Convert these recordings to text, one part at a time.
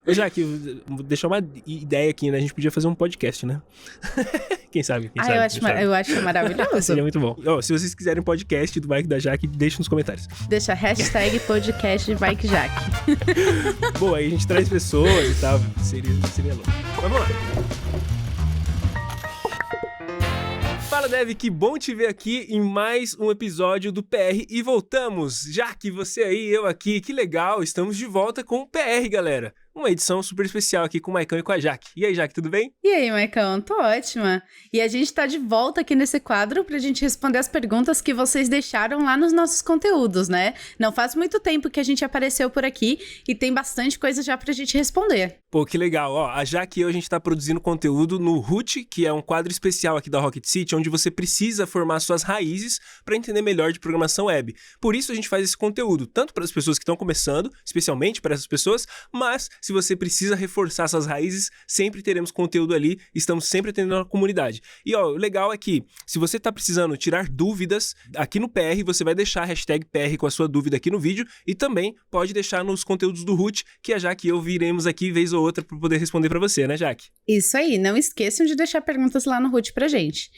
Ô, Jaque, vou deixar uma ideia aqui, né? A gente podia fazer um podcast, né? Quem sabe? Eu acho maravilhoso. Seria muito bom. Ó, se vocês quiserem podcast do Bike da Jaque, deixa nos comentários. Deixa hashtag podcast Bike Jaque. Bom, aí a gente traz pessoas e tal. Seria louco. Mas vamos lá. Fala, Dev, que bom te ver aqui em mais um episódio do PR e voltamos. Jaque, você aí, eu aqui, que legal, estamos de volta com o PR, galera. Uma edição super especial aqui com o Maicão e com a Jaque. E aí, Jaque, tudo bem? E aí, Maicão? Tô ótima. E a gente tá de volta aqui nesse quadro pra gente responder as perguntas que vocês deixaram lá nos nossos conteúdos, né? Não faz muito tempo que a gente apareceu por aqui e tem bastante coisa já pra gente responder. Pô, que legal. Ó, a Jaque e eu, a gente tá produzindo conteúdo no Root, que é um quadro especial aqui da Rocket City, onde você precisa formar suas raízes para entender melhor de programação web. Por isso a gente faz esse conteúdo, tanto para as pessoas que estão começando, especialmente para essas pessoas, mas se você precisa reforçar essas raízes, sempre teremos conteúdo ali, estamos sempre atendendo a comunidade. E ó, o legal é que, se você tá precisando tirar dúvidas, aqui no PR, você vai deixar a hashtag PR com a sua dúvida aqui no vídeo, e também pode deixar nos conteúdos do Root, que a Jaque e eu viremos aqui vez ou outra para poder responder para você, né, Jaque? Isso aí, não esqueçam de deixar perguntas lá no Root pra gente.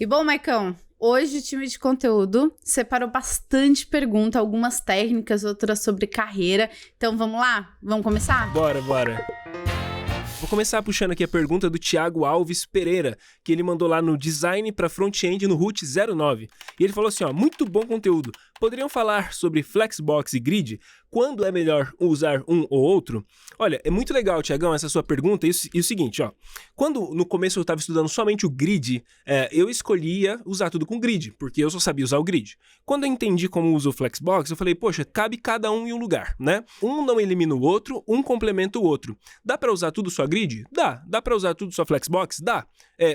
E bom, Maicão, hoje o time de conteúdo separou bastante pergunta, algumas técnicas, outras sobre carreira. Então vamos lá? Vamos começar? Bora. Vou começar puxando aqui a pergunta do Thiago Alves Pereira, que ele mandou lá no Design para Front-End no Root 09. E ele falou assim, ó, muito bom conteúdo. Poderiam falar sobre Flexbox e Grid? Quando é melhor usar um ou outro? Olha, é muito legal, Thiagão, essa sua pergunta. E o seguinte, ó. Quando no começo eu estava estudando somente o Grid, eu escolhia usar tudo com Grid, porque eu só sabia usar o Grid. Quando eu entendi como usa o Flexbox, eu falei, poxa, cabe cada um em um lugar, né? Um não elimina o outro, um complementa o outro. Dá para usar tudo só Grid? Dá. Dá para usar tudo só Flexbox? Dá.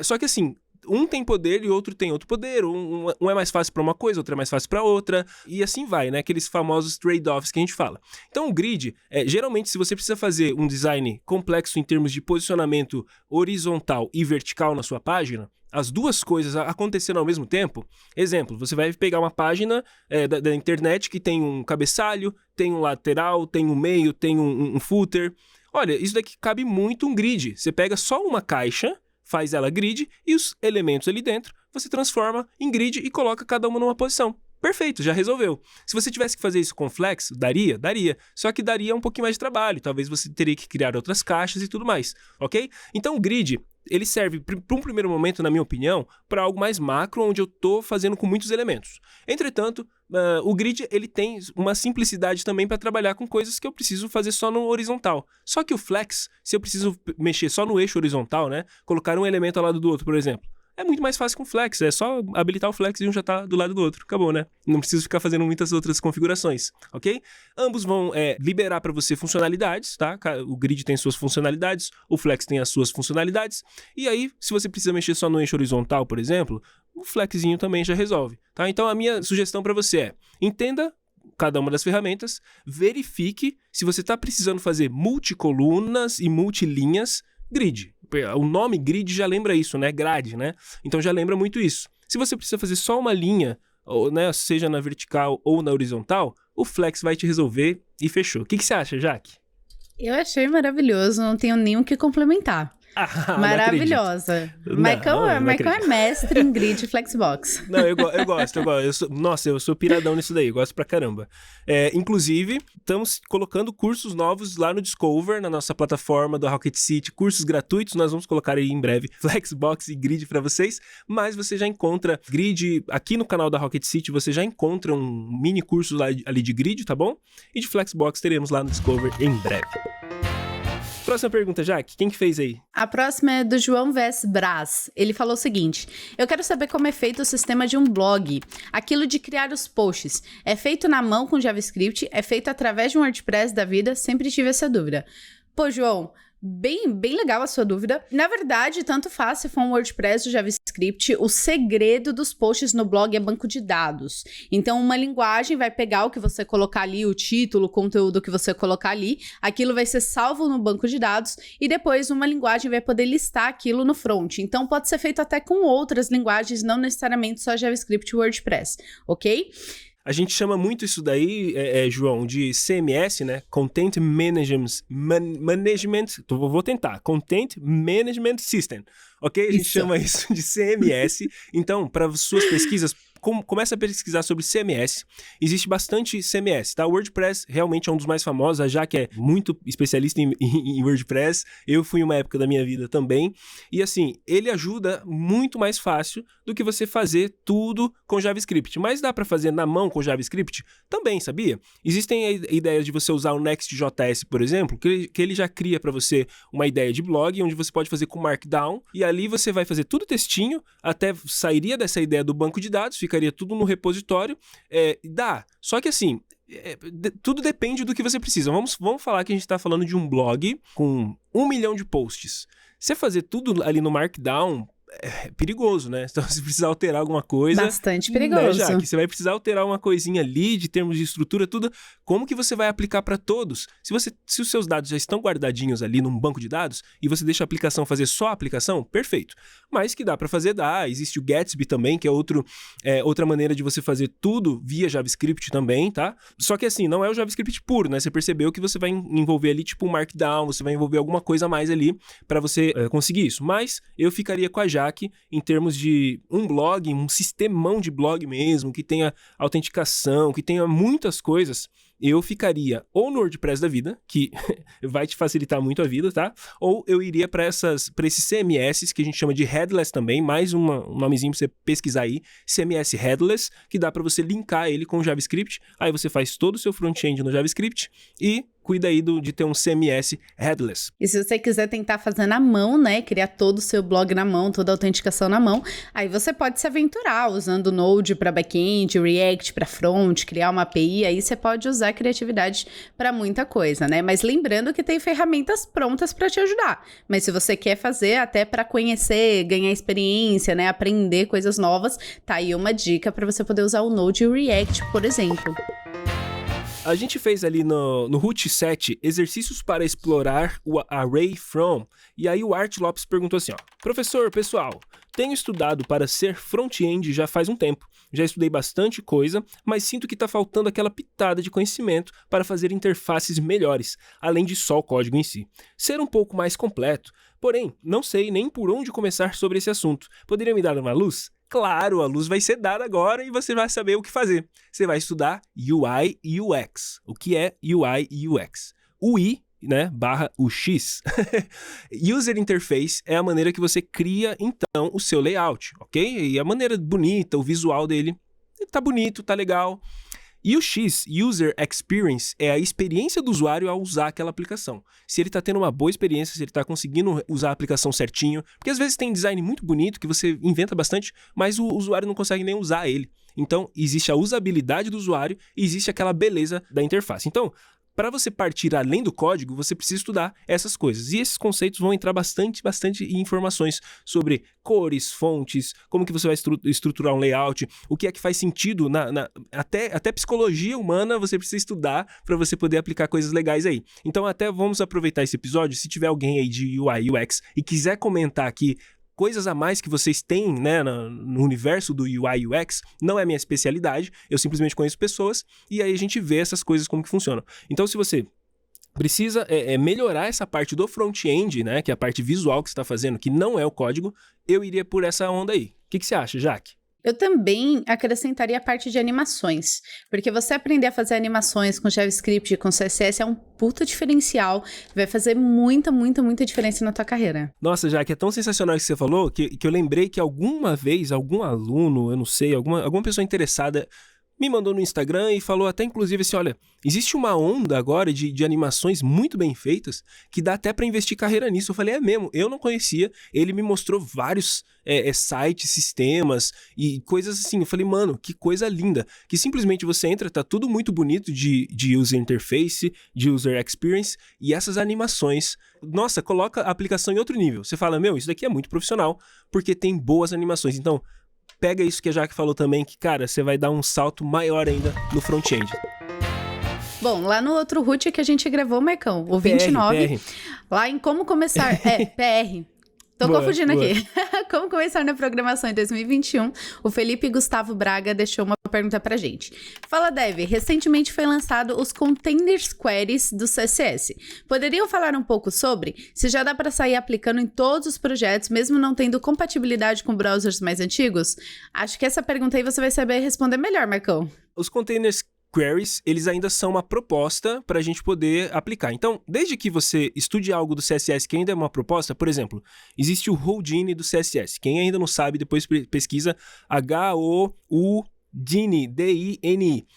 Só que assim, um tem poder e outro tem outro poder, um é mais fácil para uma coisa, outro é mais fácil para outra, e assim vai, né? Aqueles famosos trade-offs que a gente fala. Então o grid, geralmente se você precisa fazer um design complexo em termos de posicionamento horizontal e vertical na sua página, as duas coisas acontecendo ao mesmo tempo, exemplo, você vai pegar uma página da internet que tem um cabeçalho, tem um lateral, tem um meio, tem um footer. Olha, isso daqui cabe muito um grid. Você pega só uma caixa, faz ela grid e os elementos ali dentro você transforma em grid e coloca cada uma numa posição. Perfeito, já resolveu. Se você tivesse que fazer isso com Flex, daria. Só que daria um pouquinho mais de trabalho. Talvez você teria que criar outras caixas e tudo mais, ok? Então o grid, ele serve para um primeiro momento, na minha opinião, para algo mais macro, onde eu estou fazendo com muitos elementos. Entretanto, o grid ele tem uma simplicidade também para trabalhar com coisas que eu preciso fazer só no horizontal. Só que o Flex, se eu preciso mexer só no eixo horizontal, né, colocar um elemento ao lado do outro, por exemplo, é muito mais fácil com Flex, é só habilitar o Flex e um já tá do lado do outro, acabou, né? Não preciso ficar fazendo muitas outras configurações, ok? Ambos vão liberar para você funcionalidades, tá? O Grid tem suas funcionalidades, o Flex tem as suas funcionalidades, e aí, se você precisa mexer só no eixo horizontal, por exemplo, o Flexzinho também já resolve, tá? Então a minha sugestão para você é, entenda cada uma das ferramentas, verifique se você está precisando fazer multicolunas e multilinhas, Grid. O nome grid já lembra isso, né? Grade, né? Então já lembra muito isso. Se você precisa fazer só uma linha, ou, né, seja na vertical ou na horizontal, o Flex vai te resolver e fechou. O que você acha, Jaque? Eu achei maravilhoso, não tenho nem o que complementar. Maravilhosa. Maicão é mestre em grid e Flexbox. Não, eu gosto. Eu sou piradão nisso daí, eu gosto pra caramba. Inclusive, estamos colocando cursos novos lá no Discover, na nossa plataforma do Rocket City, cursos gratuitos, nós vamos colocar aí em breve Flexbox e Grid pra vocês, mas você já encontra Grid, aqui no canal da Rocket City, você já encontra um mini curso lá, ali de Grid, tá bom? E de Flexbox teremos lá no Discover em breve. Próxima pergunta, Jaque. Quem que fez aí? A próxima é do João Vs Braz. Ele falou o seguinte: eu quero saber como é feito o sistema de um blog. Aquilo de criar os posts. É feito na mão com JavaScript? É feito através de um WordPress da vida? Sempre tive essa dúvida. Pô, João, bem legal a sua dúvida. Na verdade, tanto faz se for um WordPress ou JavaScript, o segredo dos posts no blog é banco de dados. Então, uma linguagem vai pegar o que você colocar ali, o título, o conteúdo que você colocar ali, aquilo vai ser salvo no banco de dados e depois uma linguagem vai poder listar aquilo no front. Então, pode ser feito até com outras linguagens, não necessariamente só JavaScript e WordPress, ok? A gente chama muito isso daí, João, de CMS, né? Content Management. Vou tentar. Content Management System. Ok? A gente chama isso de CMS. Então, para suas pesquisas, começa a pesquisar sobre CMS. Existe bastante CMS, tá? O WordPress realmente é um dos mais famosos, a Jaque é muito especialista em WordPress. Eu fui em uma época da minha vida também. E assim, ele ajuda muito mais fácil do que você fazer tudo com JavaScript. Mas dá para fazer na mão com JavaScript? Também, sabia? Existem ideias de você usar o Next.js, por exemplo, que ele já cria para você uma ideia de blog, onde você pode fazer com Markdown, e ali você vai fazer tudo textinho, até sairia dessa ideia do banco de dados, ficaria tudo no repositório, dá. Só que assim, tudo depende do que você precisa. Vamos falar que a gente está falando de um blog com 1 milhão de posts. Você fazer tudo ali no Markdown é perigoso, né? Então, se precisar alterar alguma coisa... Bastante perigoso. Né, já que você vai precisar alterar uma coisinha ali, de termos de estrutura, tudo. Como que você vai aplicar para todos? Se os seus dados já estão guardadinhos ali num banco de dados e você deixa a aplicação fazer só a aplicação, perfeito. Mas que dá para fazer, dá. Existe o Gatsby também, que é outra maneira de você fazer tudo via JavaScript também, tá? Só que assim, não é o JavaScript puro, né? Você percebeu que você vai envolver ali tipo um Markdown, você vai envolver alguma coisa a mais ali para você conseguir isso. Mas eu ficaria com a Jaque em termos de um blog, um sistemão de blog mesmo, que tenha autenticação, que tenha muitas coisas. Eu ficaria ou no WordPress da vida, que vai te facilitar muito a vida, tá? Ou eu iria para esses CMS, que a gente chama de headless também, mais um nomezinho para você pesquisar aí, CMS headless, que dá para você linkar ele com o JavaScript, aí você faz todo o seu front-end no JavaScript e cuida aí de ter um CMS headless. E se você quiser tentar fazer na mão, né, criar todo o seu blog na mão, toda a autenticação na mão, aí você pode se aventurar usando Node para back-end, React para front, criar uma API, aí você pode usar a criatividade para muita coisa, né? Mas lembrando que tem ferramentas prontas para te ajudar. Mas se você quer fazer até para conhecer, ganhar experiência, né, aprender coisas novas, tá aí uma dica para você poder usar o Node e o React, por exemplo. A gente fez ali no Root 7 exercícios para explorar o Array From, e aí o Art Lopes perguntou assim, ó: professor, pessoal, tenho estudado para ser front-end já faz um tempo, já estudei bastante coisa, mas sinto que está faltando aquela pitada de conhecimento para fazer interfaces melhores, além de só o código em si. Ser um pouco mais completo, porém, não sei nem por onde começar sobre esse assunto. Poderia me dar uma luz? Claro, a luz vai ser dada agora e você vai saber o que fazer. Você vai estudar UI e UX. O que é UI e UX? O I, né, barra o X. User Interface é a maneira que você cria, então, o seu layout, ok? E a maneira bonita, o visual dele, tá bonito, tá legal. E o X, User Experience, é a experiência do usuário ao usar aquela aplicação. Se ele está tendo uma boa experiência, se ele está conseguindo usar a aplicação certinho, porque às vezes tem design muito bonito que você inventa bastante, mas o usuário não consegue nem usar ele. Então, existe a usabilidade do usuário e existe aquela beleza da interface. Então, para você partir além do código, você precisa estudar essas coisas. E esses conceitos vão entrar bastante em informações sobre cores, fontes, como que você vai estruturar um layout, o que é que faz sentido, até psicologia humana você precisa estudar para você poder aplicar coisas legais aí. Então até vamos aproveitar esse episódio, se tiver alguém aí de UI e UX e quiser comentar aqui coisas a mais que vocês têm, né, no universo do UI e UX, não é minha especialidade, eu simplesmente conheço pessoas e aí a gente vê essas coisas como que funcionam. Então, se você precisa melhorar essa parte do front-end, né, que é a parte visual que você está fazendo, que não é o código, eu iria por essa onda aí. O que você acha, Jaque? Eu também acrescentaria a parte de animações, porque você aprender a fazer animações com JavaScript e com CSS é um puta diferencial, vai fazer muita diferença na tua carreira. Nossa, Jaque, é tão sensacional isso que você falou, que eu lembrei que alguma vez, algum aluno, eu não sei, alguma pessoa interessada me mandou no Instagram e falou até inclusive assim, olha, existe uma onda agora de animações muito bem feitas que dá até para investir carreira nisso. Eu falei, é mesmo, eu não conhecia, ele me mostrou vários sites, sistemas e coisas assim. Eu falei, mano, que coisa linda, que simplesmente você entra, tá tudo muito bonito de user interface, de user experience e essas animações, nossa, coloca a aplicação em outro nível. Você fala, meu, isso daqui é muito profissional, porque tem boas animações. Então, pega isso que a Jaque falou também, que, cara, você vai dar um salto maior ainda no front-end. Bom, lá no outro root que a gente gravou, Marcão, o 29, PR. lá em como começar... PR. Tô Boa, confundindo boa. aqui. Como começar na programação em 2021? O Felipe Gustavo Braga deixou uma pergunta pra gente. Fala, Dev. Recentemente foi lançado os Containers Queries do CSS. Poderiam falar um pouco sobre? Se já dá pra sair aplicando em todos os projetos, mesmo não tendo compatibilidade com browsers mais antigos? Acho que essa pergunta aí você vai saber responder melhor, Marcão. Os Containers Queries, eles ainda são uma proposta para a gente poder aplicar. Então, desde que você estude algo do CSS que ainda é uma proposta, por exemplo, existe o Houdini do CSS. Quem ainda não sabe, depois pesquisa Houdini, D-I-N-I.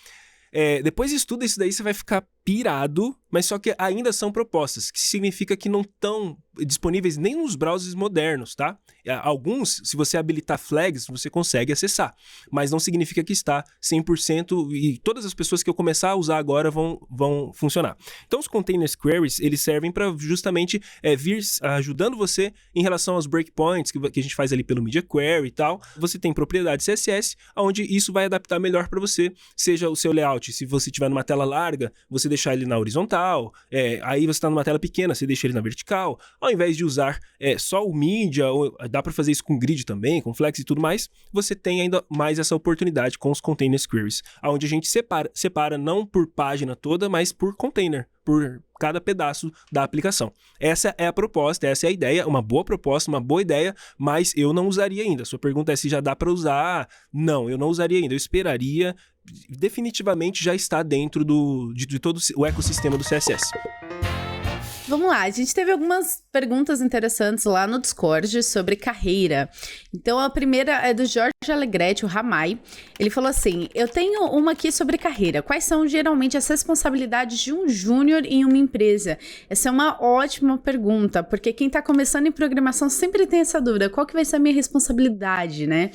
Depois estuda isso daí, você vai ficar pirado, mas só que ainda são propostas, que significa que não estão disponíveis nem nos browsers modernos, tá? Alguns, se você habilitar flags, você consegue acessar, mas não significa que está 100% e todas as pessoas que eu começar a usar agora vão funcionar. Então, os Containers Queries, eles servem para justamente vir ajudando você em relação aos breakpoints que a gente faz ali pelo Media Query e tal. Você tem propriedade CSS, onde isso vai adaptar melhor para você, seja o seu layout, se você estiver numa tela larga, você deixar ele na horizontal, aí você está numa tela pequena, você deixa ele na vertical, ao invés de usar só o Media, ou dá para fazer isso com grid também, com flex e tudo mais, você tem ainda mais essa oportunidade com os Containers Queries, onde a gente separa não por página toda, mas por container, por cada pedaço da aplicação. Essa é a proposta, essa é a ideia, uma boa proposta, uma boa ideia, mas eu não usaria ainda. Sua pergunta é se já dá para usar. Não, eu não usaria ainda, eu esperaria. Definitivamente já está dentro de todo o ecossistema do CSS. Vamos lá, a gente teve algumas perguntas interessantes lá no Discord sobre carreira. Então, a primeira é do Jorge Alegretti, o Ramai. Ele falou assim, eu tenho uma aqui sobre carreira. Quais são geralmente as responsabilidades de um júnior em uma empresa? Essa é uma ótima pergunta, porque quem está começando em programação sempre tem essa dúvida. Qual que vai ser a minha responsabilidade, né?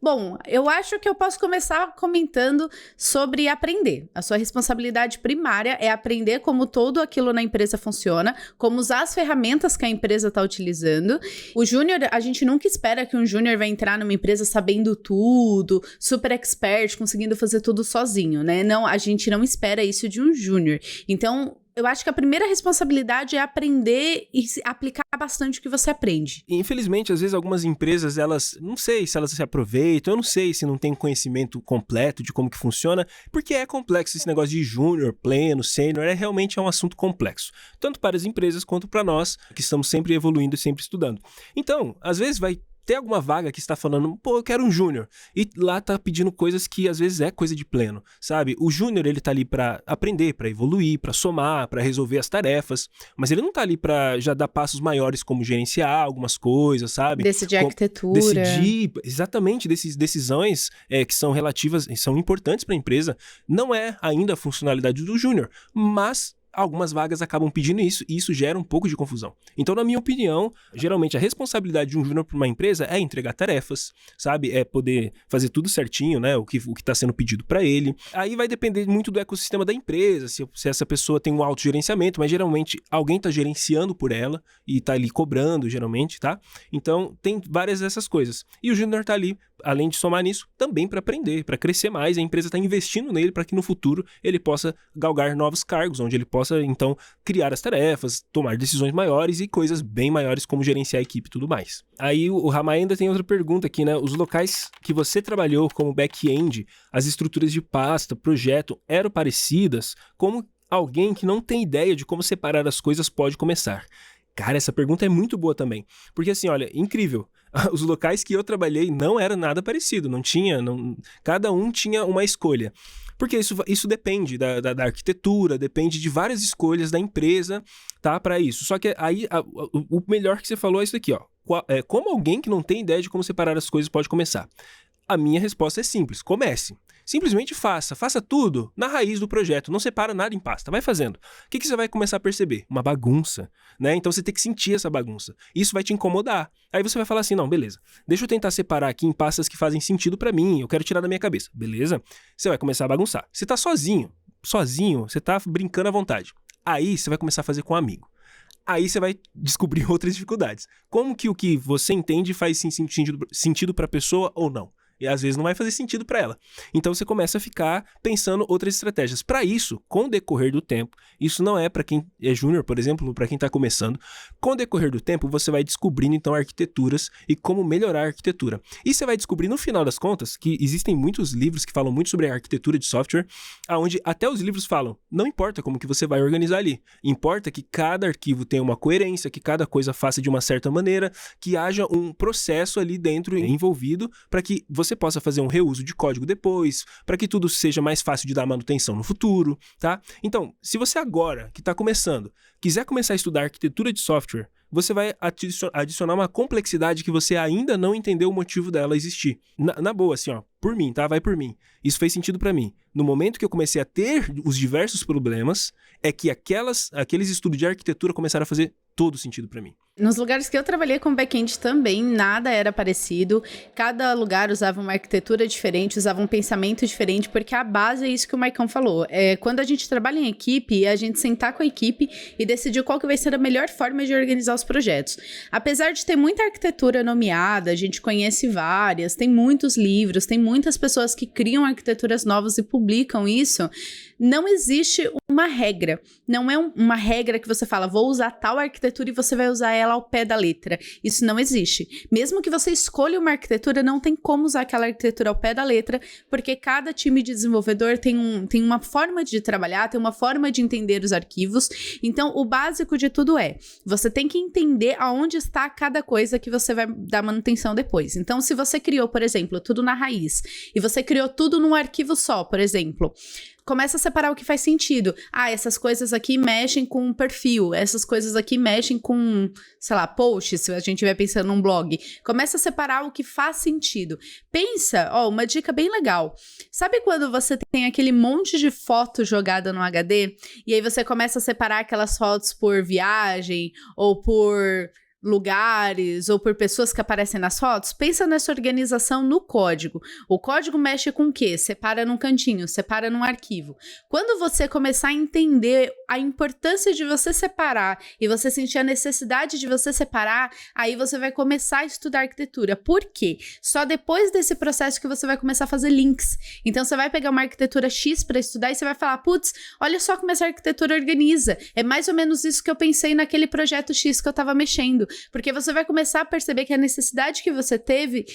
Bom, eu acho que eu posso começar comentando sobre aprender. A sua responsabilidade primária é aprender como tudo aquilo na empresa funciona, como usar as ferramentas que a empresa está utilizando. O júnior, a gente nunca espera que um júnior vai entrar numa empresa sabendo tudo, super expert, conseguindo fazer tudo sozinho, né? Não, a gente não espera isso de um júnior. Então, eu acho que a primeira responsabilidade é aprender e aplicar bastante o que você aprende. Infelizmente, às vezes algumas empresas, elas, não sei se elas se aproveitam, eu não sei se não tem conhecimento completo de como que funciona, porque é complexo esse negócio de júnior, pleno, sênior, realmente é um assunto complexo. Tanto para as empresas quanto para nós, que estamos sempre evoluindo e sempre estudando. Então, às vezes vai ter alguma vaga que está falando, pô, eu quero um júnior, e lá tá pedindo coisas que às vezes é coisa de pleno, sabe? O júnior, ele tá ali para aprender, para evoluir, para somar, para resolver as tarefas, mas ele não tá ali para já dar passos maiores como gerenciar algumas coisas, sabe? Decidir arquitetura. Decidir, exatamente, decisões que são relativas, são importantes para a empresa, não é ainda a funcionalidade do júnior, mas algumas vagas acabam pedindo isso e isso gera um pouco de confusão. Então, na minha opinião, geralmente a responsabilidade de um júnior para uma empresa é entregar tarefas, sabe? É poder fazer tudo certinho, né? O que está sendo pedido para ele. Aí vai depender muito do ecossistema da empresa, se essa pessoa tem um autogerenciamento, mas geralmente alguém está gerenciando por ela e está ali cobrando, geralmente, tá? Então, tem várias dessas coisas. E o júnior está ali, além de somar nisso, também para aprender, para crescer mais. A empresa está investindo nele para que no futuro ele possa galgar novos cargos, onde ele possa, então, criar as tarefas, tomar decisões maiores e coisas bem maiores como gerenciar a equipe e tudo mais. Aí o Ramai ainda tem outra pergunta aqui, né? Os locais que você trabalhou como back-end, as estruturas de pasta, projeto, eram parecidas? Como alguém que não tem ideia de como separar as coisas pode começar? Cara, essa pergunta é muito boa também. Porque assim, olha, incrível. Os locais que eu trabalhei não era nada parecido. Cada um tinha uma escolha. Porque isso depende da arquitetura, depende de várias escolhas da empresa, tá? Para isso. Só que aí, o melhor que você falou é isso aqui, ó. Como alguém que não tem ideia de como separar as coisas pode começar? A minha resposta é simples. Comece. Simplesmente faça tudo na raiz do projeto, não separa nada em pasta, vai fazendo. O que você vai começar a perceber? Uma bagunça, né? Então você tem que sentir essa bagunça. Isso vai te incomodar. Aí você vai falar assim, não, beleza, deixa eu tentar separar aqui em pastas que fazem sentido pra mim, eu quero tirar da minha cabeça, beleza? Você vai começar a bagunçar. Você tá sozinho, você tá brincando à vontade. Aí você vai começar a fazer com um amigo. Aí você vai descobrir outras dificuldades. Como que o que você entende faz sentido para a pessoa ou não? e às vezes não vai fazer sentido para ela. Então você começa a ficar pensando outras estratégias. Para isso, com o decorrer do tempo, isso não é para quem é júnior, por exemplo, para quem está começando. Com o decorrer do tempo, você vai descobrindo então arquiteturas e como melhorar a arquitetura. E você vai descobrir no final das contas que existem muitos livros que falam muito sobre a arquitetura de software, aonde até os livros falam, não importa como que você vai organizar ali, importa que cada arquivo tenha uma coerência, que cada coisa faça de uma certa maneira, que haja um processo ali dentro envolvido para que você possa fazer um reuso de código depois, para que tudo seja mais fácil de dar manutenção no futuro, tá? Então, se você agora, que está começando, quiser começar a estudar arquitetura de software, você vai adicionar uma complexidade que você ainda não entendeu o motivo dela existir. Na boa, assim, ó, por mim, tá? Vai por mim. Isso fez sentido para mim. No momento que eu comecei a ter os diversos problemas, é que aqueles estudos de arquitetura começaram a fazer todo sentido para mim. Nos lugares que eu trabalhei com back-end também, nada era parecido. Cada lugar usava uma arquitetura diferente, usava um pensamento diferente, porque a base é isso que o Maicon falou. Quando a gente trabalha em equipe, a gente sentar com a equipe e decidir qual que vai ser a melhor forma de organizar os projetos. Apesar de ter muita arquitetura nomeada, a gente conhece várias, tem muitos livros, tem muitas pessoas que criam arquiteturas novas e publicam isso, não existe uma regra. Não é uma regra que você fala, vou usar tal arquitetura e você vai usar ela ao pé da letra. Isso não existe. Mesmo que você escolha uma arquitetura, não tem como usar aquela arquitetura ao pé da letra, porque cada time de desenvolvedor tem uma forma de trabalhar, tem uma forma de entender os arquivos. Então, o básico de tudo você tem que entender aonde está cada coisa que você vai dar manutenção depois. Então, se você criou, por exemplo, tudo na raiz, e você criou tudo num arquivo só, por exemplo, começa a separar o que faz sentido. Essas coisas aqui mexem com um perfil, essas coisas aqui mexem com, sei lá, post, se a gente estiver pensando num blog. Começa a separar o que faz sentido. Pensa, uma dica bem legal. Sabe quando você tem aquele monte de foto jogada no HD, e aí você começa a separar aquelas fotos por viagem, ou por lugares ou por pessoas que aparecem nas fotos? Pensa nessa organização no código. O código mexe com o quê? Separa num cantinho, separa num arquivo. Quando você começar a entender a importância de você separar e você sentir a necessidade de você separar, aí você vai começar a estudar arquitetura. Por quê? Só depois desse processo que você vai começar a fazer links. Então você vai pegar uma arquitetura X para estudar e você vai falar, putz, olha só como essa arquitetura organiza. É mais ou menos isso que eu pensei naquele projeto X que eu estava mexendo. Porque você vai começar a perceber que a necessidade que você teve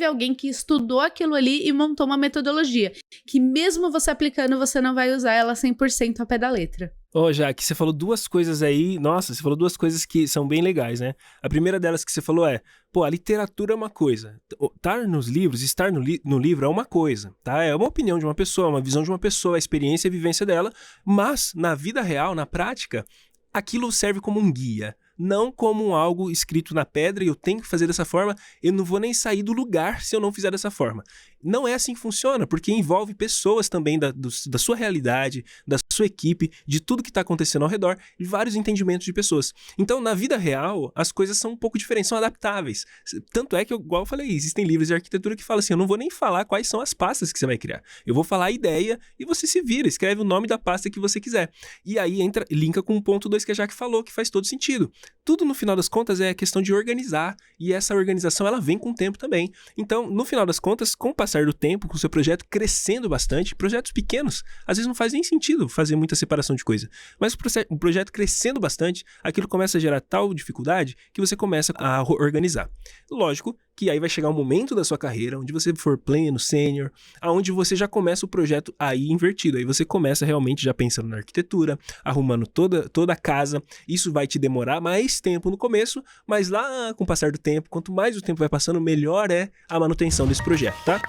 alguém que estudou aquilo ali e montou uma metodologia, que mesmo você aplicando, você não vai usar ela 100% ao pé da letra. Jaque, você falou duas coisas aí, você falou duas coisas que são bem legais, né? A primeira delas que você falou a literatura é uma coisa, estar nos livros, estar no livro é uma coisa, tá? É uma opinião de uma pessoa, uma visão de uma pessoa, a experiência e a vivência dela, mas na vida real, na prática, aquilo serve como um guia. Não como algo escrito na pedra e eu tenho que fazer dessa forma, eu não vou nem sair do lugar se eu não fizer dessa forma. Não é assim que funciona, porque envolve pessoas também da sua realidade, da sua equipe, de tudo que está acontecendo ao redor e vários entendimentos de pessoas. Então, na vida real, as coisas são um pouco diferentes, são adaptáveis. Tanto é que, igual eu falei, existem livros de arquitetura que falam assim, eu não vou nem falar quais são as pastas que você vai criar. Eu vou falar a ideia e você se vira, escreve o nome da pasta que você quiser. E aí linka com o ponto 2 que a Jaque falou, que faz todo sentido. Tudo, no final das contas, é questão de organizar, e essa organização, ela vem com o tempo também. Então, no final das contas, com o passar do tempo, com o seu projeto crescendo bastante, projetos pequenos, às vezes não faz nem sentido fazer muita separação de coisa, mas o projeto crescendo bastante, aquilo começa a gerar tal dificuldade que você começa a organizar. Lógico que aí vai chegar um momento da sua carreira onde você for pleno, sênior, aonde você já começa o projeto aí invertido. Aí você começa realmente já pensando na arquitetura, arrumando toda a casa. Isso vai te demorar mais tempo no começo, mas lá com o passar do tempo, quanto mais o tempo vai passando, melhor é a manutenção desse projeto, tá?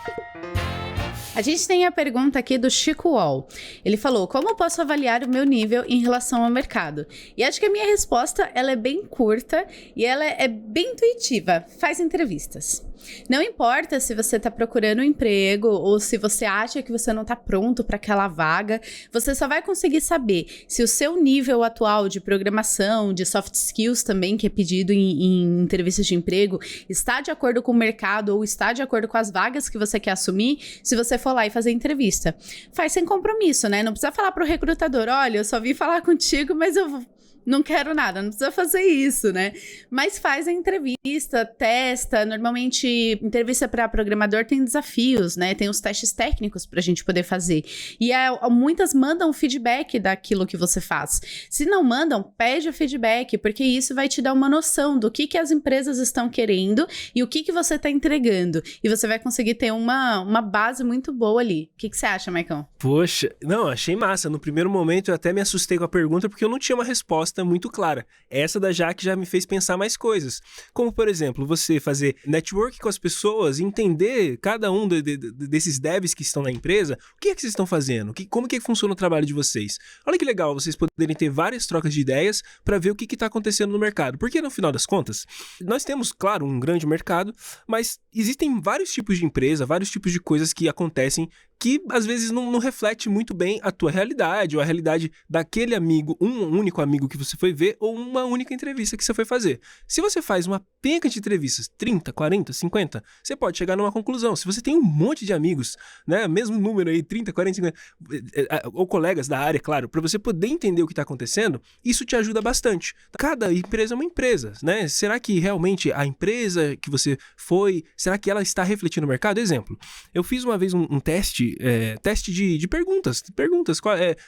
A gente tem a pergunta aqui do Chico Wall. Ele falou, como eu posso avaliar o meu nível em relação ao mercado? E acho que a minha resposta, ela é bem curta e ela é bem intuitiva. Faz entrevistas. Não importa se você está procurando um emprego ou se você acha que você não está pronto para aquela vaga, você só vai conseguir saber se o seu nível atual de programação, de soft skills também, que é pedido em entrevistas de emprego, está de acordo com o mercado ou está de acordo com as vagas que você quer assumir, se você for lá e fazer entrevista. Faz sem compromisso, né? Não precisa falar pro recrutador, olha, eu só vim falar contigo, mas eu não quero nada, não precisa fazer isso, né? Mas faz a entrevista, testa. Normalmente, entrevista para programador tem desafios, né? Tem os testes técnicos pra gente poder fazer. E muitas mandam feedback daquilo que você faz. Se não mandam, pede o feedback, porque isso vai te dar uma noção do que as empresas estão querendo e o que você tá entregando. E você vai conseguir ter uma base muito boa ali. O que você acha, Maicon? Poxa, não, achei massa. No primeiro momento eu até me assustei com a pergunta porque eu não tinha uma resposta muito clara. Essa da Jaque já me fez pensar mais coisas. Como, por exemplo, você fazer network com as pessoas, entender cada um desses devs que estão na empresa, o que é que vocês estão fazendo? Como que funciona o trabalho de vocês? Olha que legal vocês poderem ter várias trocas de ideias para ver o que está acontecendo no mercado. Porque, no final das contas, nós temos, claro, um grande mercado, mas existem vários tipos de empresa, vários tipos de coisas que acontecem que às vezes não reflete muito bem a tua realidade ou a realidade daquele amigo, um único amigo que você foi ver ou uma única entrevista que você foi fazer. Se você faz uma penca de entrevistas, 30, 40, 50, você pode chegar numa conclusão. Se você tem um monte de amigos, né, mesmo número aí, 30, 40, 50, ou colegas da área, claro, para você poder entender o que está acontecendo, isso te ajuda bastante. Cada empresa é uma empresa, né? Será que realmente a empresa que você foi, será que ela está refletindo o mercado? Exemplo, eu fiz uma vez um teste de perguntas.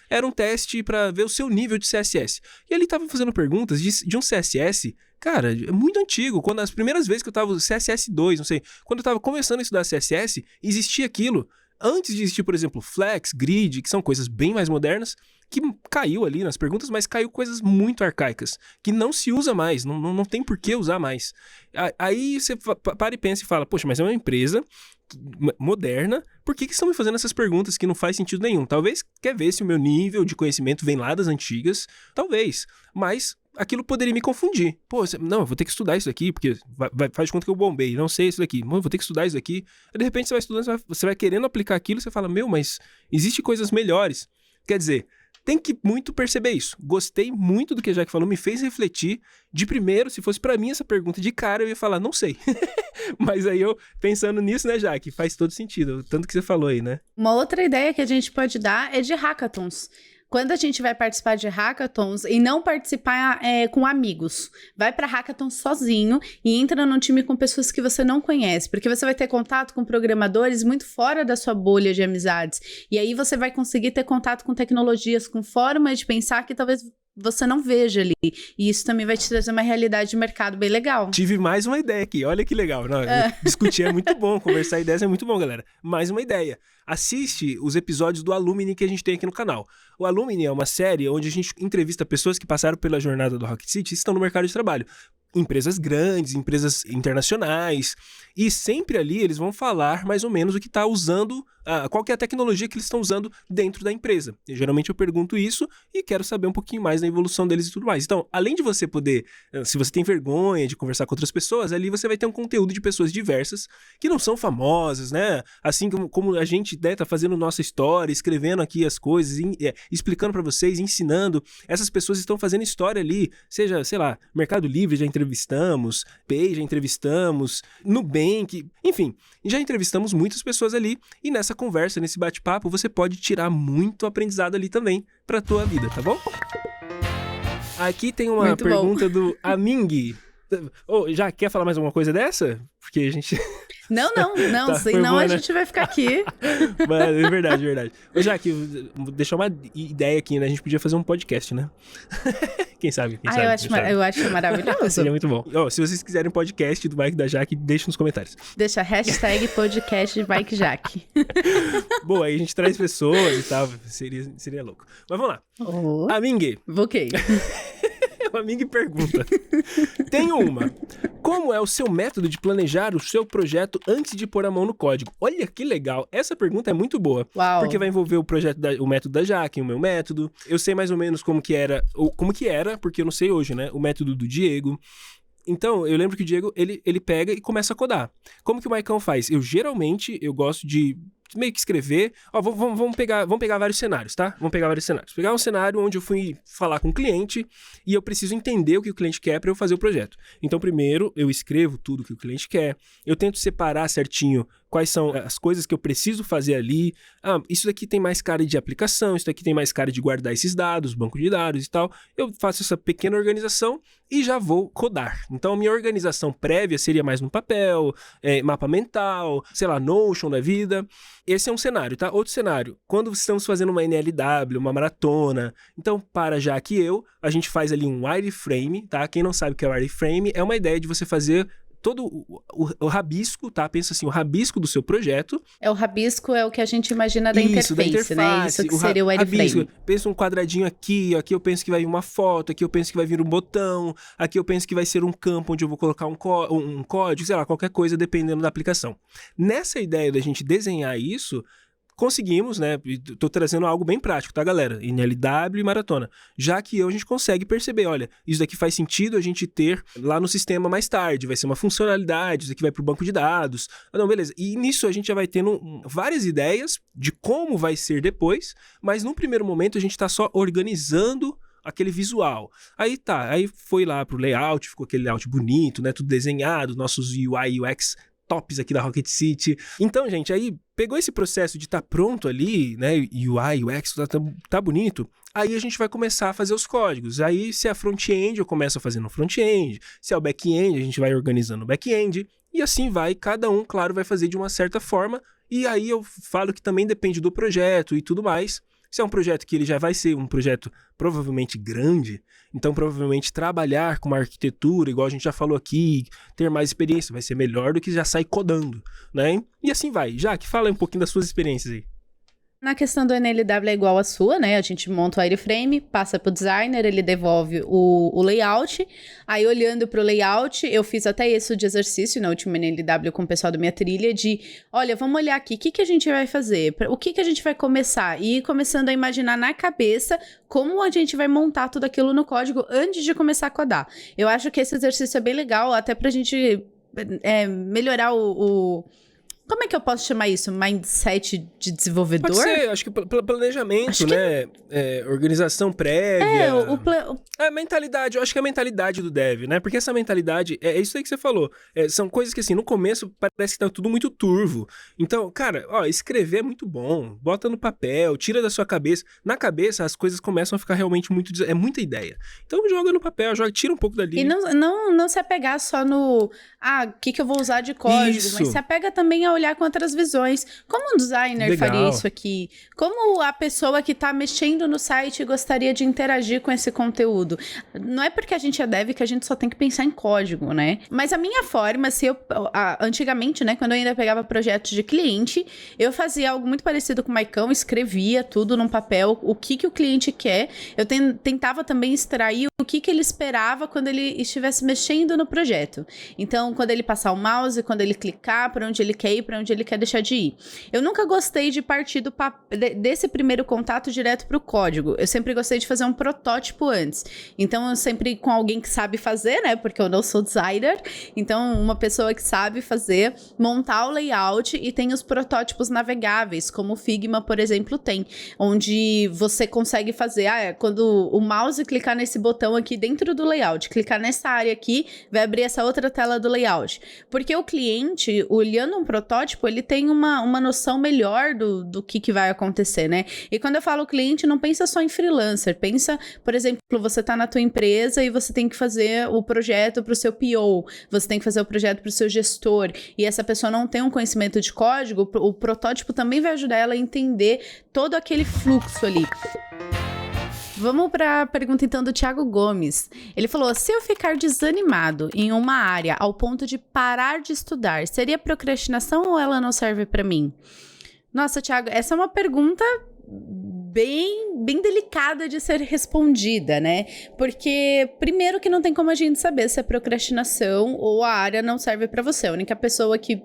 Era um teste para ver o seu nível de CSS. E ele estava fazendo perguntas de um CSS, cara, muito antigo. Quando as primeiras vezes que eu estava CSS 2, não sei, quando eu estava começando a estudar CSS, existia aquilo. Antes de existir, por exemplo, Flex, Grid, que são coisas bem mais modernas, que caiu ali nas perguntas, mas caiu coisas muito arcaicas, que não se usa mais, não tem por que usar mais. Aí você para e pensa e fala, poxa, mas é uma empresa moderna, por que estão me fazendo essas perguntas que não faz sentido nenhum? Talvez quer ver se o meu nível de conhecimento vem lá das antigas, talvez, mas aquilo poderia me confundir. Pô, não, eu vou ter que estudar isso aqui, porque faz de conta que eu bombei, não sei isso daqui, eu vou ter que estudar isso aqui. Aí, de repente você vai estudando, você vai querendo aplicar aquilo, você fala, mas existem coisas melhores. Quer dizer, tem que muito perceber isso. Gostei muito do que a Jaque falou, me fez refletir. De primeiro, se fosse pra mim essa pergunta de cara, eu ia falar, não sei. Mas aí eu, pensando nisso, né, Jaque, faz todo sentido, tanto que você falou aí, né? Uma outra ideia que a gente pode dar é de hackathons. Quando a gente vai participar de hackathons e não participar com amigos, vai para hackathon sozinho e entra num time com pessoas que você não conhece, porque você vai ter contato com programadores muito fora da sua bolha de amizades. E aí você vai conseguir ter contato com tecnologias, com formas de pensar que talvez você não veja ali. E isso também vai te trazer uma realidade de mercado bem legal. Tive mais uma ideia aqui, olha que legal. Não, discutir é muito bom, conversar ideias é muito bom, galera. Mais uma ideia. Assiste os episódios do Alumni que a gente tem aqui no canal. O Alumni é uma série onde a gente entrevista pessoas que passaram pela jornada do Rocket City e estão no mercado de trabalho. Empresas grandes, empresas internacionais, e sempre ali eles vão falar mais ou menos o que está usando, qual que é a tecnologia que eles estão usando dentro da empresa. E, geralmente eu pergunto isso e quero saber um pouquinho mais da evolução deles e tudo mais. Então, além de você poder, se você tem vergonha de conversar com outras pessoas, ali você vai ter um conteúdo de pessoas diversas, que não são famosas, né? Assim como a gente, né, tá fazendo nossa história, escrevendo aqui as coisas, explicando para vocês, ensinando. Essas pessoas estão fazendo história ali, seja, sei lá, Mercado Livre já entrevistamos, Pay já entrevistamos, Nubank, enfim, já entrevistamos muitas pessoas ali e nessa conversa, nesse bate-papo, você pode tirar muito aprendizado ali também pra tua vida, tá bom? Aqui tem uma muito pergunta bom. do Aming. Já quer falar mais alguma coisa dessa? Porque a gente... Não, Tá, senão boa, a né? gente vai ficar aqui. Mas é verdade. Ô, Jaque, deixar uma ideia aqui, né? A gente podia fazer um podcast, né? Quem sabe? Eu acho maravilhoso. Seria muito bom. Se vocês quiserem podcast do Mike e da Jaque, deixa nos comentários. Deixa hashtag podcast de Mike Jaque. Boa, aí a gente traz pessoas e tal. Seria louco. Mas vamos lá. Aming. Ok. O Aming pergunta. Tenho uma. Como é o seu método de planejar o seu projeto antes de pôr a mão no código? Olha que legal. Essa pergunta é muito boa. Uau. Porque vai envolver o método da Jaque, o meu método. Eu sei mais ou menos como que era, porque eu não sei hoje, né? O método do Diego. Então, eu lembro que o Diego, ele pega e começa a codar. Como que o Maicon faz? Geralmente, eu gosto de meio que escrever. Ó, vamos pegar vários cenários, tá? Vamos pegar vários cenários. Pegar um cenário onde eu fui falar com o cliente e eu preciso entender o que o cliente quer para eu fazer o projeto. Então, primeiro, eu escrevo tudo que o cliente quer. Eu tento separar certinho quais são as coisas que eu preciso fazer ali. Isso daqui tem mais cara de aplicação, isso daqui tem mais cara de guardar esses dados, banco de dados e tal. Eu faço essa pequena organização e já vou codar. Então, a minha organização prévia seria mais no papel, mapa mental, sei lá, Notion da vida. Esse é um cenário, tá? Outro cenário, quando estamos fazendo uma NLW, uma maratona, então, a gente faz ali um wireframe, tá? Quem não sabe o que é wireframe, é uma ideia de você fazer todo o rabisco, tá? Pensa assim, o rabisco do seu projeto. O rabisco é o que a gente imagina da interface, né? Isso que seria o wireframe. Pensa um quadradinho aqui eu penso que vai vir uma foto, aqui eu penso que vai vir um botão, aqui eu penso que vai ser um campo onde eu vou colocar um código, sei lá, qualquer coisa, dependendo da aplicação. Nessa ideia da gente desenhar isso, conseguimos, né? Tô trazendo algo bem prático, tá, galera? NLW e maratona. Já que a gente consegue perceber, olha, isso daqui faz sentido a gente ter lá no sistema mais tarde, vai ser uma funcionalidade, isso aqui vai pro banco de dados. Não, beleza. E nisso a gente já vai tendo várias ideias de como vai ser depois, mas num primeiro momento a gente tá só organizando aquele visual. Aí foi lá pro layout, ficou aquele layout bonito, né? Tudo desenhado, nossos UI e UX tops aqui da Rocket City. Então, gente, aí pegou esse processo de estar pronto ali, né, UI, UX, tá bonito, aí a gente vai começar a fazer os códigos. Aí, se é front-end, eu começo a fazer no front-end, se é o back-end, a gente vai organizando o back-end, e assim vai, cada um, claro, vai fazer de uma certa forma, e aí eu falo que também depende do projeto e tudo mais. Se é um projeto que ele já vai ser um projeto provavelmente grande, então provavelmente trabalhar com uma arquitetura, igual a gente já falou aqui, ter mais experiência, vai ser melhor do que já sair codando, né? E assim vai. Jaque, fala um pouquinho das suas experiências aí. Na questão do NLW é igual a sua, né? A gente monta o wireframe, passa pro designer, ele devolve o layout. Aí, olhando pro layout, eu fiz até isso de exercício na última NLW com o pessoal da minha trilha, de, olha, vamos olhar aqui, o que a gente vai fazer? O que a gente vai começar? E ir começando a imaginar na cabeça como a gente vai montar tudo aquilo no código antes de começar a codar. Eu acho que esse exercício é bem legal, até pra gente melhorar como é que eu posso chamar isso? Mindset de desenvolvedor? Pode ser, acho que planejamento, acho né? Organização prévia. Mentalidade, eu acho que é a mentalidade do dev, né? Porque essa mentalidade, é isso aí que você falou. São coisas que, assim, no começo parece que tá tudo muito turvo. Então, cara, escrever é muito bom. Bota no papel, tira da sua cabeça. Na cabeça, as coisas começam a ficar realmente é muita ideia. Então, joga no papel, tira um pouco dali. E não se apegar só no, o que eu vou usar de código, isso. Mas se apega também a olhar com outras visões. Como um designer faria isso aqui? Como a pessoa que está mexendo no site gostaria de interagir com esse conteúdo? Não é porque a gente é dev que a gente só tem que pensar em código, né? Mas a minha forma, antigamente, né, quando eu ainda pegava projetos de cliente, eu fazia algo muito parecido com o Maicão, escrevia tudo num papel, o que o cliente quer. Eu tentava também extrair o que ele esperava quando ele estivesse mexendo no projeto. Então, quando ele passar o mouse, quando ele clicar, para onde ele quer ir, para onde ele quer deixar de ir. Eu nunca gostei de partir desse primeiro contato direto para o código. Eu sempre gostei de fazer um protótipo antes. Então, eu sempre com alguém que sabe fazer, né? Porque eu não sou designer. Então, uma pessoa que sabe fazer, montar o layout e tem os protótipos navegáveis, como o Figma, por exemplo, tem. Onde você consegue fazer, quando o mouse clicar nesse botão aqui dentro do layout, clicar nessa área aqui, vai abrir essa outra tela do layout. Porque o cliente, olhando um protótipo, ele tem uma noção melhor do que vai acontecer, né? E quando eu falo cliente, não pensa só em freelancer, pensa, por exemplo, você tá na tua empresa e você tem que fazer o projeto pro seu PO, você tem que fazer o projeto pro seu gestor, e essa pessoa não tem um conhecimento de código, o protótipo também vai ajudar ela a entender todo aquele fluxo ali. Vamos para a pergunta, então, do Thiago Gomes. Ele falou, se eu ficar desanimado em uma área ao ponto de parar de estudar, seria procrastinação ou ela não serve para mim? Nossa, Thiago, essa é uma pergunta bem delicada de ser respondida, né? Porque, primeiro, que não tem como a gente saber se é procrastinação ou a área não serve pra você. A única pessoa que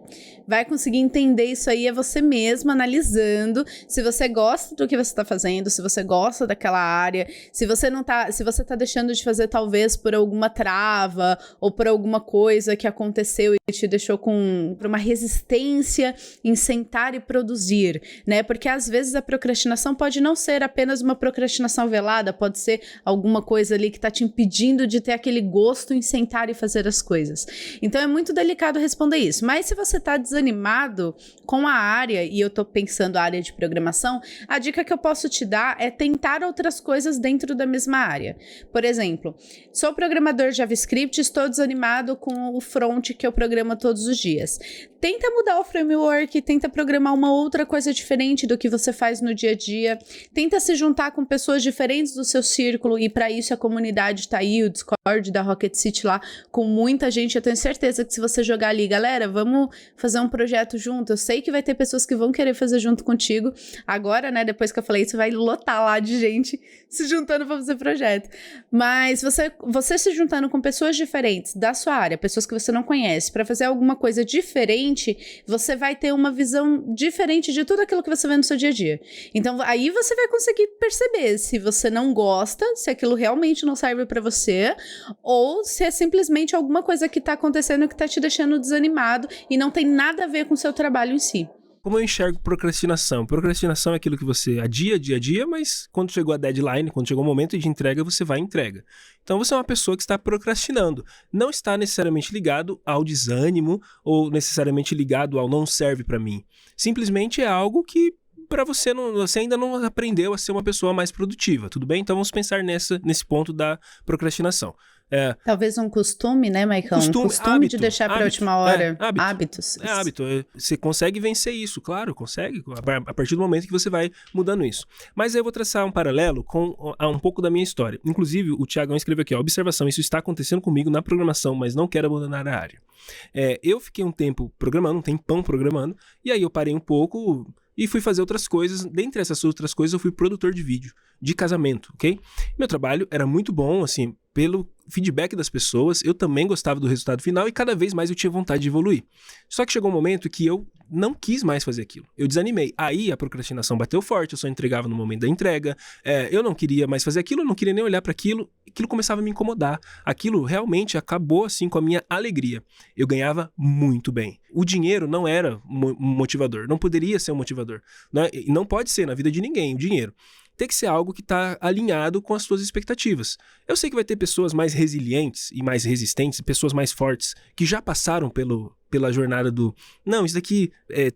vai conseguir entender isso aí é você mesmo, analisando se você gosta do que você tá fazendo, se você gosta daquela área, se você tá deixando de fazer talvez por alguma trava ou por alguma coisa que aconteceu e te deixou por uma resistência em sentar e produzir, né? Porque às vezes a procrastinação pode não ser apenas uma procrastinação velada, pode ser alguma coisa ali que tá te impedindo de ter aquele gosto em sentar e fazer as coisas. Então é muito delicado responder isso. Mas se você tá desanimado com a área, e eu tô pensando a área de programação, a dica que eu posso te dar é tentar outras coisas dentro da mesma área. Por exemplo, sou programador de JavaScript, estou desanimado com o front que eu programo todos os dias. Tenta mudar o framework, tenta programar uma outra coisa diferente do que você faz no dia a dia, tenta se juntar com pessoas diferentes do seu círculo, e para isso a comunidade tá aí, o Discord da Rocket City lá, com muita gente. Eu tenho certeza que se você jogar ali, galera, vamos fazer um projeto junto, eu sei que vai ter pessoas que vão querer fazer junto contigo. Agora, né, depois que eu falei isso, vai lotar lá de gente se juntando para fazer projeto. Mas você se juntando com pessoas diferentes da sua área, pessoas que você não conhece, para fazer alguma coisa diferente, você vai ter uma visão diferente de tudo aquilo que você vê no seu dia a dia. Então, aí você vai conseguir perceber se você não gosta, se aquilo realmente não serve pra você, ou se é simplesmente alguma coisa que tá acontecendo que tá te deixando desanimado e não tem nada a ver com o seu trabalho em si. Como eu enxergo procrastinação? Procrastinação é aquilo que você adia, mas quando chegou a deadline, quando chegou o momento de entrega, você vai e entrega. Então você é uma pessoa que está procrastinando. Não está necessariamente ligado ao desânimo ou necessariamente ligado ao não serve para mim. Simplesmente é algo que para você, você ainda não aprendeu a ser uma pessoa mais produtiva, tudo bem? Então vamos pensar nesse ponto da procrastinação. Talvez um costume, né, Maicon? Um costume hábito, de deixar para a última hora. Hábitos. É hábito. Você consegue vencer isso, claro, consegue, a partir do momento que você vai mudando isso. Mas aí eu vou traçar um paralelo com um pouco da minha história. Inclusive, o Thiagão escreveu aqui, observação, isso está acontecendo comigo na programação, mas não quero abandonar a área. Eu fiquei um tempão programando, e aí eu parei um pouco e fui fazer outras coisas. Dentre essas outras coisas, eu fui produtor de vídeo, de casamento, ok? Meu trabalho era muito bom, assim, pelo feedback das pessoas, eu também gostava do resultado final e cada vez mais eu tinha vontade de evoluir. Só que chegou um momento que eu não quis mais fazer aquilo. Eu desanimei. Aí a procrastinação bateu forte, eu só entregava no momento da entrega, eu não queria mais fazer aquilo, eu não queria nem olhar para aquilo começava a me incomodar. Aquilo realmente acabou assim com a minha alegria. Eu ganhava muito bem. O dinheiro não era um motivador, não poderia ser um motivador. Não pode ser na vida de ninguém, o dinheiro. Tem que ser algo que está alinhado com as suas expectativas. Eu sei que vai ter pessoas mais resilientes e mais resistentes, pessoas mais fortes, que já passaram pela jornada não, isso daqui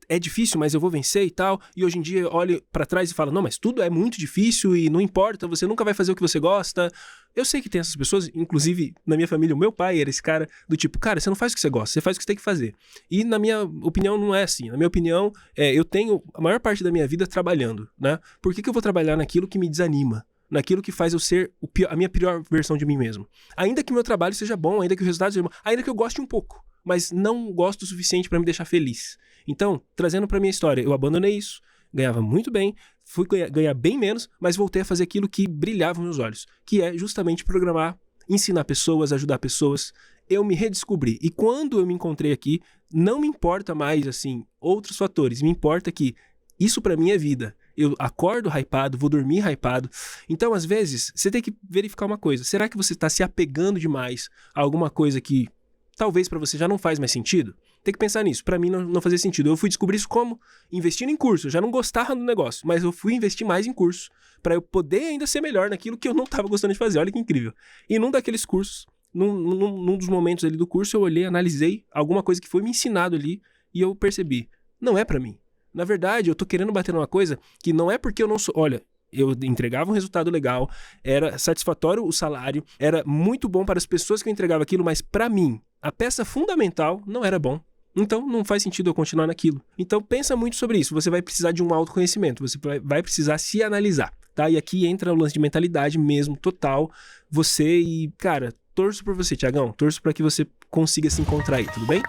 é difícil, mas eu vou vencer e tal, e hoje em dia olho para trás e falo, não, mas tudo é muito difícil e não importa, você nunca vai fazer o que você gosta. Eu sei que tem essas pessoas, inclusive na minha família, o meu pai era esse cara do tipo, cara, você não faz o que você gosta, você faz o que você tem que fazer. E na minha opinião não é assim. Na minha opinião, eu tenho a maior parte da minha vida trabalhando, né? Por que eu vou trabalhar naquilo que me desanima? Naquilo que faz eu ser a minha pior versão de mim mesmo? Ainda que meu trabalho seja bom, ainda que o resultado seja bom, ainda que eu goste um pouco, mas não gosto o suficiente para me deixar feliz. Então, trazendo para minha história, eu abandonei isso, ganhava muito bem, fui ganhar bem menos, mas voltei a fazer aquilo que brilhava nos meus olhos, que é justamente programar, ensinar pessoas, ajudar pessoas. Eu me redescobri. E quando eu me encontrei aqui, não me importa mais, assim, outros fatores. Me importa que isso para mim é vida. Eu acordo hypado, vou dormir hypado. Então, às vezes, você tem que verificar uma coisa. Será que você está se apegando demais a alguma coisa que talvez para você já não faz mais sentido? Tem que pensar nisso. Para mim não fazia sentido. Eu fui descobrir isso como? Investindo em curso. Eu já não gostava do negócio, mas eu fui investir mais em curso para eu poder ainda ser melhor naquilo que eu não estava gostando de fazer. Olha que incrível. E num daqueles cursos, num dos momentos ali do curso, eu olhei, analisei alguma coisa que foi me ensinado ali e eu percebi, não é para mim. Na verdade, eu tô querendo bater numa coisa que não é porque eu não sou... Olha, eu entregava um resultado legal, era satisfatório o salário, era muito bom para as pessoas que eu entregava aquilo, mas para mim, a peça fundamental não era bom. Então, não faz sentido eu continuar naquilo. Então, pensa muito sobre isso. Você vai precisar de um autoconhecimento. Você vai precisar se analisar, tá? E aqui entra o lance de mentalidade mesmo, total. Você e, cara, torço por você, Thiagão. Torço para que você consiga se encontrar aí, tudo bem?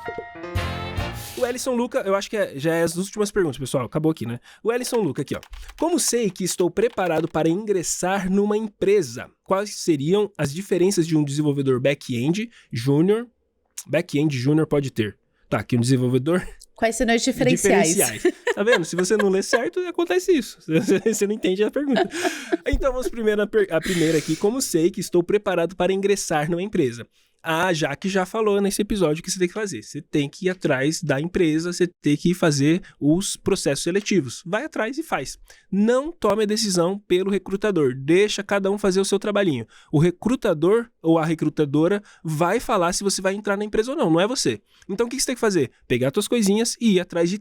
O Ellison Luca, eu acho que já é as últimas perguntas, pessoal. Acabou aqui, né? O Ellison Luca aqui, ó. Como sei que estou preparado para ingressar numa empresa? Quais seriam as diferenças de um desenvolvedor back-end júnior? Back-end júnior pode ter. Tá, aqui um desenvolvedor... Quais serão os diferenciais? Tá vendo? Se você não lê certo, acontece isso. Você não entende a pergunta. Então, vamos primeiro a primeira aqui. Como sei que estou preparado para ingressar numa empresa? A Jaque já falou nesse episódio que você tem que fazer. Você tem que ir atrás da empresa, você tem que fazer os processos seletivos. Vai atrás e faz. Não tome a decisão pelo recrutador. Deixa cada um fazer o seu trabalhinho. O recrutador ou a recrutadora vai falar se você vai entrar na empresa ou não. Não é você. Então, o que você tem que fazer? Pegar suas coisinhas e ir atrás de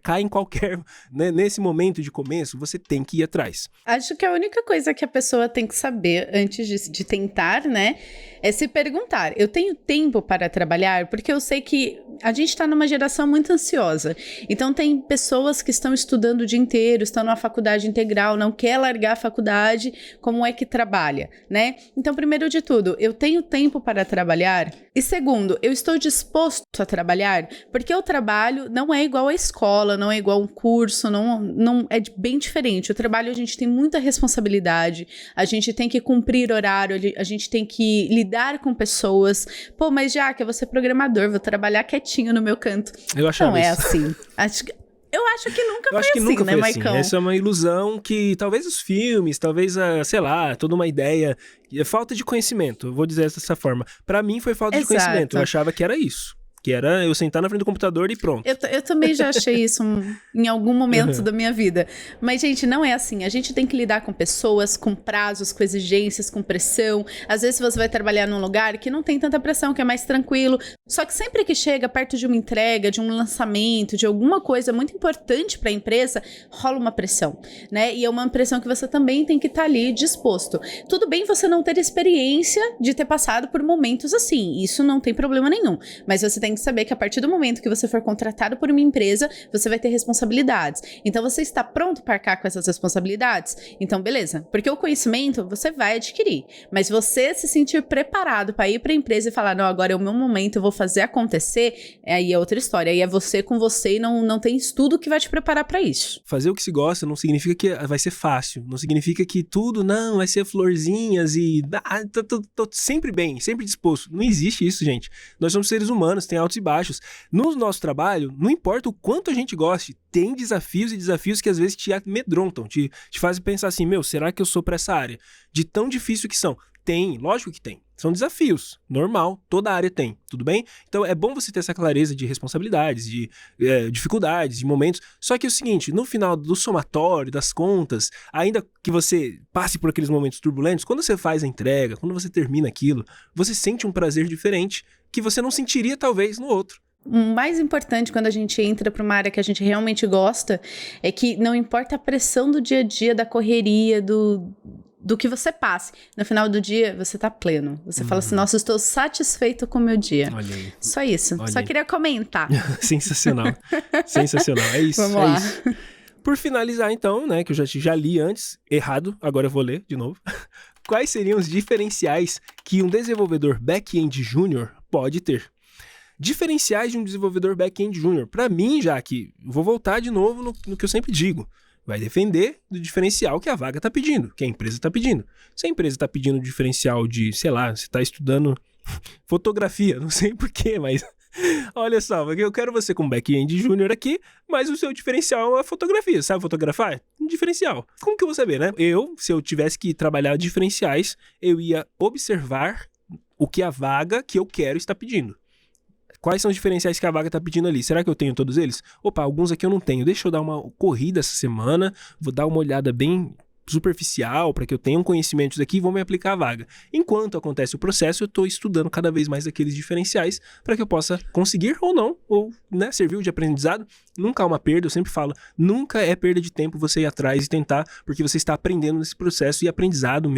cai em qualquer, né? Nesse momento de começo, você tem que ir atrás. Acho que a única coisa que a pessoa tem que saber antes de tentar, né, é se perguntar, eu tenho tempo para trabalhar? Porque eu sei que a gente está numa geração muito ansiosa, então tem pessoas que estão estudando o dia inteiro, estão numa faculdade integral, não quer largar a faculdade, como é que trabalha, né? Então, primeiro de tudo, eu tenho tempo para trabalhar? E segundo, eu estou disposto a trabalhar? Porque o trabalho não é igual à escola, não é igual a um curso, não é bem diferente. O trabalho a gente tem muita responsabilidade, a gente tem que cumprir horário, a gente tem que lidar com pessoas. Pô, mas já que eu vou ser programador, vou trabalhar quietinho no meu canto. Eu achava não é isso. Assim. Eu acho que nunca foi assim, né, Maicão? Essa é uma ilusão que talvez os filmes, talvez, sei lá, toda uma ideia, falta de conhecimento, eu vou dizer dessa forma. Pra mim foi falta de conhecimento, eu achava que era isso. Que era eu sentar na frente do computador e pronto. Eu também já achei isso em algum momento da minha vida. Mas, gente, não é assim. A gente tem que lidar com pessoas, com prazos, com exigências, com pressão. Às vezes você vai trabalhar num lugar que não tem tanta pressão, que é mais tranquilo. Só que sempre que chega perto de uma entrega, de um lançamento, de alguma coisa muito importante para a empresa, rola uma pressão, né? E é uma pressão que você também tem que estar ali disposto. Tudo bem você não ter experiência de ter passado por momentos assim. Isso não tem problema nenhum. Mas você tem que saber que a partir do momento que você for contratado por uma empresa, você vai ter responsabilidades. Então, você está pronto para arcar com essas responsabilidades? Então, beleza. Porque o conhecimento você vai adquirir. Mas você se sentir preparado para ir para a empresa e falar, não, agora é o meu momento, eu vou fazer acontecer, aí é outra história. Aí é você com você e não tem estudo que vai te preparar para isso. Fazer o que se gosta não significa que vai ser fácil. Não significa que tudo, não, vai ser florzinhas e tô sempre bem, sempre disposto. Não existe isso, gente. Nós somos seres humanos, tem altos e baixos. No nosso trabalho, não importa o quanto a gente goste, tem desafios e desafios que às vezes te amedrontam, te fazem pensar assim, será que eu sou pra essa área? De tão difícil que são. Tem, lógico que tem. São desafios, normal, toda área tem, tudo bem? Então é bom você ter essa clareza de responsabilidades, de dificuldades, de momentos. Só que é o seguinte, no final do somatório, das contas, ainda que você passe por aqueles momentos turbulentos, quando você faz a entrega, quando você termina aquilo, você sente um prazer diferente que você não sentiria talvez no outro. O mais importante quando a gente entra para uma área que a gente realmente gosta é que não importa a pressão do dia a dia, da correria, do que você passe. No final do dia, você tá pleno. Você fala assim, nossa, eu estou satisfeito com o meu dia. Olha aí. Só isso. Olha Só aí. Queria comentar. Sensacional. Sensacional. É isso. Vamos lá. Isso. Por finalizar, então, né, que eu já li antes, errado, agora eu vou ler de novo. Quais seriam os diferenciais que um desenvolvedor back-end júnior pode ter? Diferenciais de um desenvolvedor back-end júnior. Para mim, já que vou voltar de novo no que eu sempre digo. Vai defender do diferencial que a vaga está pedindo, que a empresa está pedindo. Se a empresa está pedindo diferencial de, sei lá, você está estudando fotografia, não sei porquê, mas olha só, eu quero você como back-end júnior aqui, mas o seu diferencial é a fotografia. Sabe fotografar? Um diferencial. Como que eu vou saber, né? Se eu tivesse que trabalhar diferenciais, eu ia observar o que a vaga que eu quero está pedindo. Quais são os diferenciais que a vaga está pedindo ali? Será que eu tenho todos eles? Opa, alguns aqui eu não tenho. Deixa eu dar uma corrida essa semana, vou dar uma olhada bem superficial para que eu tenha um conhecimento disso aqui e vou me aplicar a vaga. Enquanto acontece o processo, eu estou estudando cada vez mais aqueles diferenciais para que eu possa conseguir ou não, ou né, servir de aprendizado. Nunca há uma perda, eu sempre falo, nunca é perda de tempo você ir atrás e tentar, porque você está aprendendo nesse processo e aprendizado,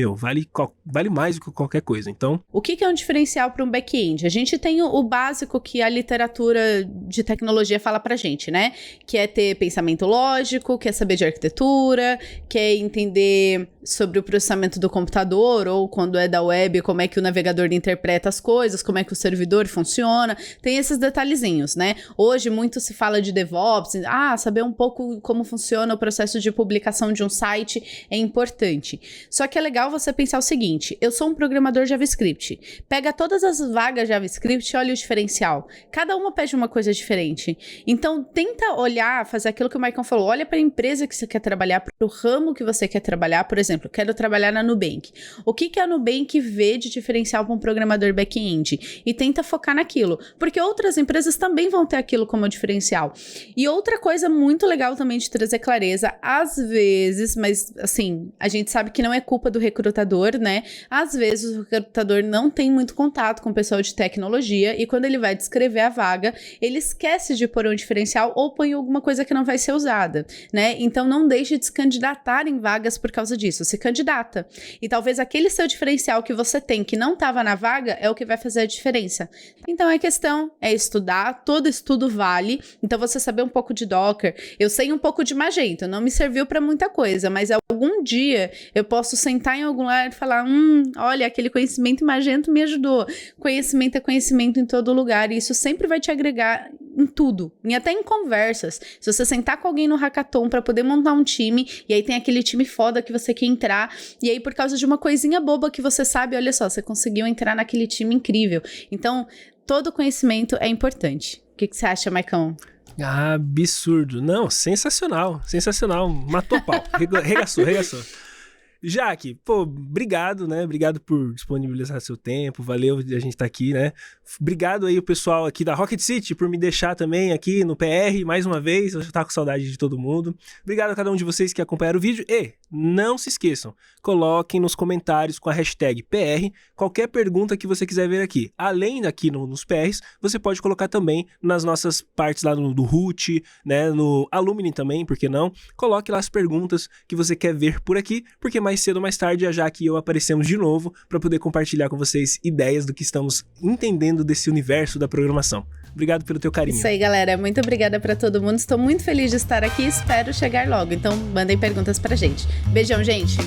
vale mais do que qualquer coisa. Então, o que é um diferencial para um back-end? A gente tem o básico que a literatura de tecnologia fala pra gente, né? Que é ter pensamento lógico, que é saber de arquitetura, que é entender entender sobre o processamento do computador, ou quando é da web, como é que o navegador interpreta as coisas, como é que o servidor funciona, tem esses detalhezinhos, né? Hoje muito se fala de DevOps, saber um pouco como funciona o processo de publicação de um site é importante. Só que é legal você pensar o seguinte, eu sou um programador JavaScript, pega todas as vagas JavaScript e olha o diferencial. Cada uma pede uma coisa diferente. Então, tenta olhar, fazer aquilo que o Maicon falou, olha para a empresa que você quer trabalhar, para o ramo que você quer trabalhar. Por exemplo, quero trabalhar na Nubank. O que a Nubank vê de diferencial para um programador back-end? E tenta focar naquilo, porque outras empresas também vão ter aquilo como diferencial. E outra coisa muito legal também de trazer clareza, às vezes, mas assim, a gente sabe que não é culpa do recrutador, né? Às vezes o recrutador não tem muito contato com o pessoal de tecnologia e quando ele vai descrever a vaga, ele esquece de pôr um diferencial ou põe alguma coisa que não vai ser usada, né? Então não deixe de se candidatar em vagas por causa disso, se candidata. E talvez aquele seu diferencial que você tem que não estava na vaga é o que vai fazer a diferença. Então a questão é estudar, todo estudo vale, então você saber um pouco de Docker, eu sei um pouco de Magento, não me serviu para muita coisa, mas algum dia eu posso sentar em algum lugar e falar, olha, aquele conhecimento em Magento me ajudou. Conhecimento é conhecimento em todo lugar e isso sempre vai te agregar em tudo, e até em conversas. Se você sentar com alguém no hackathon para poder montar um time, e aí tem aquele time foda que você quer entrar, e aí por causa de uma coisinha boba que você sabe, olha só, você conseguiu entrar naquele time incrível. Então, todo conhecimento é importante. O que você acha, Maicon? Absurdo. Não, sensacional. Sensacional. Matou pau. Regaçou. Jaque, obrigado, né? Obrigado por disponibilizar seu tempo. Valeu a gente tá aqui, né? Obrigado aí o pessoal aqui da Rocket City por me deixar também aqui no PR, mais uma vez. Eu já tava com saudade de todo mundo. Obrigado a cada um de vocês que acompanharam o vídeo. E não se esqueçam, coloquem nos comentários com a hashtag PR qualquer pergunta que você quiser ver aqui. Além daqui nos PRs, você pode colocar também nas nossas partes lá do Root, né? No Alumni também, por que não? Coloque lá as perguntas que você quer ver por aqui, porque mais cedo ou mais tarde a Jaque e eu aparecemos de novo para poder compartilhar com vocês ideias do que estamos entendendo desse universo da programação. Obrigado pelo teu carinho. Isso aí, galera. Muito obrigada para todo mundo. Estou muito feliz de estar aqui e espero chegar logo. Então, mandem perguntas pra gente. Beijão, gente.